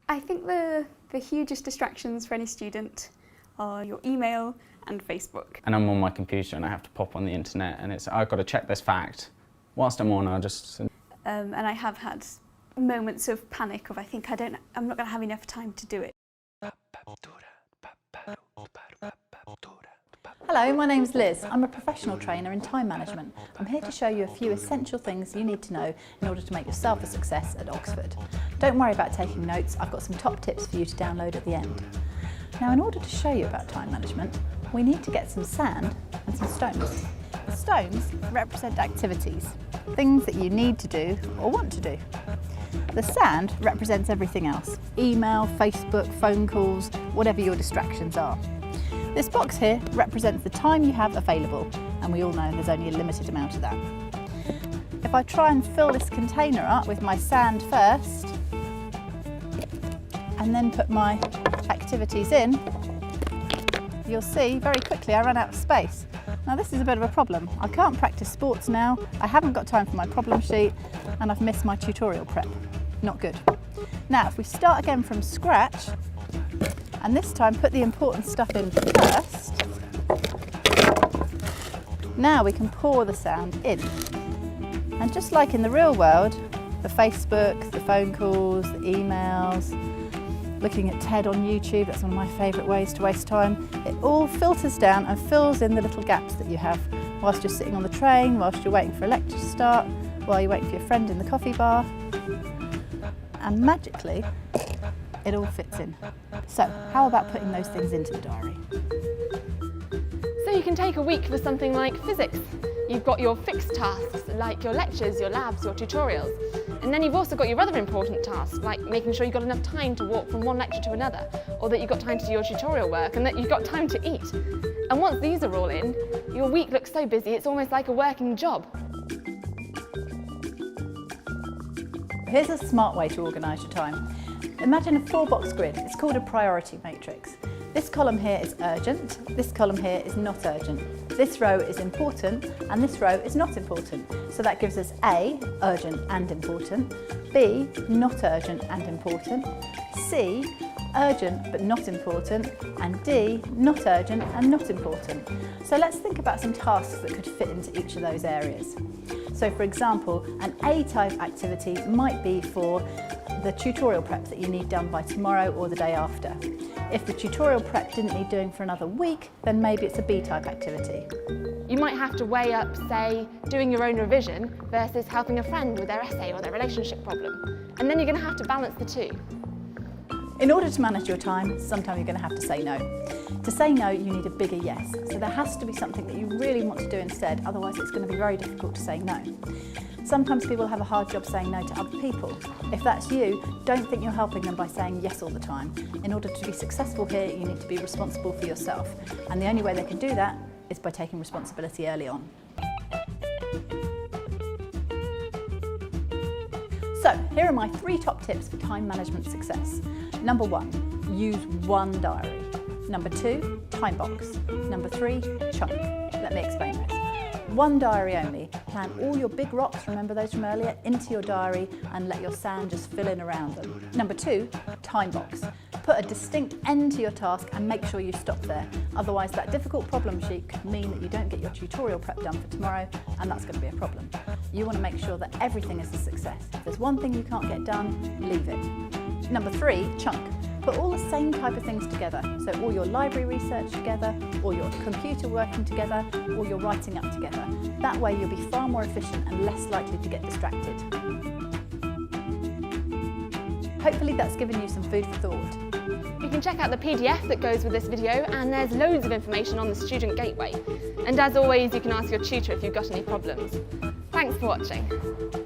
I think the hugest distractions for any student are your email and Facebook. And I'm on my computer and I have to pop on the internet and I've got to check this fact. Whilst I'm on, And I have had moments of panic of I'm not going to have enough time to do it. Hello, my name's Liz. I'm a professional trainer in time management. I'm here to show you a few essential things you need to know in order to make yourself a success at Oxford. Don't worry about taking notes, I've got some top tips for you to download at the end. Now, in order to show you about time management, we need to get some sand and some stones. The stones represent activities, things that you need to do or want to do. The sand represents everything else, email, Facebook, phone calls, whatever your distractions are. This box here represents the time you have available, and we all know there's only a limited amount of that. If I try and fill this container up with my sand first, and then put my activities in, you'll see very quickly I run out of space. Now this is a bit of a problem. I can't practice sports now, I haven't got time for my problem sheet, and I've missed my tutorial prep. Not good. Now if we start again from scratch, and this time put the important stuff in first, now we can pour the sand in. And just like in the real world, the Facebook, the phone calls, the emails, looking at TED on YouTube, that's one of my favourite ways to waste time, it all filters down and fills in the little gaps that you have whilst you're sitting on the train, whilst you're waiting for a lecture to start, while you're waiting for your friend in the coffee bar, and magically it all fits in. So how about putting those things into the diary? So you can take a week for something like physics. You've got your fixed tasks like your lectures, your labs, your tutorials. And then you've also got your other important tasks like making sure you've got enough time to walk from one lecture to another, or that you've got time to do your tutorial work and that you've got time to eat. And once these are all in, your week looks so busy it's almost like a working job. Here's a smart way to organise your time. Imagine a 4-box grid. It's called a priority matrix. This column here is urgent, this column here is not urgent. This row is important and this row is not important. So that gives us A, urgent and important, B, not urgent and important, C, urgent but not important, and D, not urgent and not important. So let's think about some tasks that could fit into each of those areas. So for example, an A-type activity might be for the tutorial prep that you need done by tomorrow or the day after. If the tutorial prep didn't need doing for another week, then maybe it's a B-type activity. You might have to weigh up, say, doing your own revision versus helping a friend with their essay or their relationship problem. And then you're going to have to balance the two. In order to manage your time, sometimes you're going to have to say no. To say no, you need a bigger yes. So there has to be something that you really want to do instead, otherwise it's going to be very difficult to say no. Sometimes people have a hard job saying no to other people. If that's you, don't think you're helping them by saying yes all the time. In order to be successful here, you need to be responsible for yourself. And the only way they can do that is by taking responsibility early on. So, here are my 3 top tips for time management success. Number 1, use one diary. Number 2, time box. Number 3, chunk. Let me explain this. One diary only. Plan all your big rocks, remember those from earlier, into your diary and let your sand just fill in around them. Number 2, time box. Put a distinct end to your task and make sure you stop there. Otherwise that difficult problem sheet could mean that you don't get your tutorial prep done for tomorrow, and that's going to be a problem. You want to make sure that everything is a success. If there's one thing you can't get done, leave it. Number 3, chunk. Put all the same type of things together. So all your library research together, or your computer working together, or your writing up together. That way you'll be far more efficient and less likely to get distracted. Hopefully that's given you some food for thought. You can check out the PDF that goes with this video, and there's loads of information on the Student Gateway. And as always, you can ask your tutor if you've got any problems. Thanks for watching.